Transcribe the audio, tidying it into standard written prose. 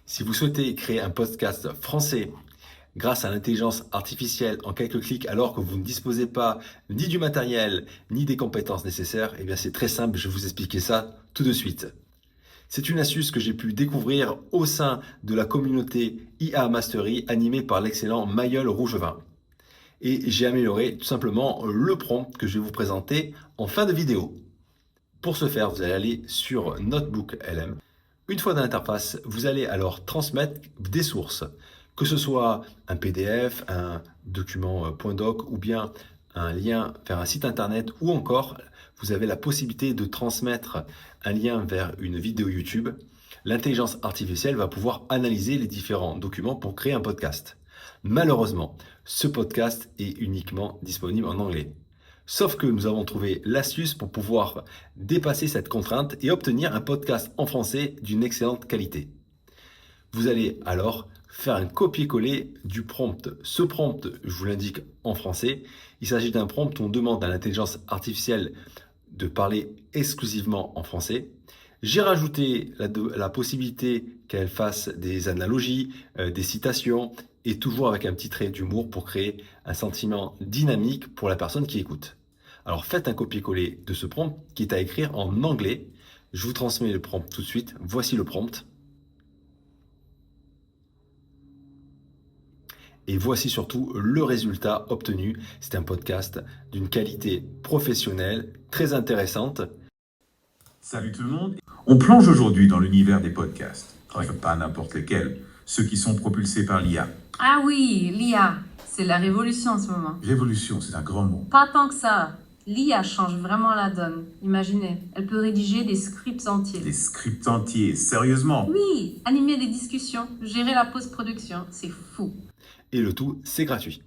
Si vous souhaitez créer un podcast français grâce à l'intelligence artificielle en quelques clics alors que vous ne disposez pas ni du matériel ni des compétences nécessaires, eh bien c'est très simple, je vais vous expliquer ça tout de suite. C'est une astuce que j'ai pu découvrir au sein de la communauté IA Mastery animée par l'excellent Mayol Rougevin. Et j'ai amélioré tout simplement le prompt que je vais vous présenter en fin de vidéo. Pour ce faire, vous allez aller sur Notebook LM. Une fois dans l'interface, vous allez alors transmettre des sources, que ce soit un PDF, un document .doc ou bien un lien vers un site internet ou encore vous avez la possibilité de transmettre un lien vers une vidéo YouTube. L'intelligence artificielle va pouvoir analyser les différents documents pour créer un podcast. Malheureusement, ce podcast est uniquement disponible en anglais. Sauf que nous avons trouvé l'astuce pour pouvoir dépasser cette contrainte et obtenir un podcast en français d'une excellente qualité. Vous allez alors faire un copier-coller du prompt. Ce prompt, je vous l'indique en français, il s'agit d'un prompt où on demande à l'intelligence artificielle de parler exclusivement en français. J'ai rajouté la possibilité qu'elle fasse des analogies, des citations et toujours avec un petit trait d'humour pour créer un sentiment dynamique pour la personne qui écoute. Alors faites un copier-coller de ce prompt qui est à écrire en anglais. Je vous transmets le prompt tout de suite. Voici le prompt. Et voici surtout le résultat obtenu. C'est un podcast d'une qualité professionnelle très intéressante. Salut tout le monde. On plonge aujourd'hui dans l'univers des podcasts. Enfin, pas n'importe lesquels, ceux qui sont propulsés par l'IA. Ah oui, l'IA, c'est la révolution en ce moment. Révolution, c'est un grand mot. Pas tant que ça. L'IA change vraiment la donne. Imaginez, elle peut rédiger des scripts entiers. Des scripts entiers, sérieusement? Oui, animer des discussions, gérer la post-production, c'est fou. Et le tout, c'est gratuit.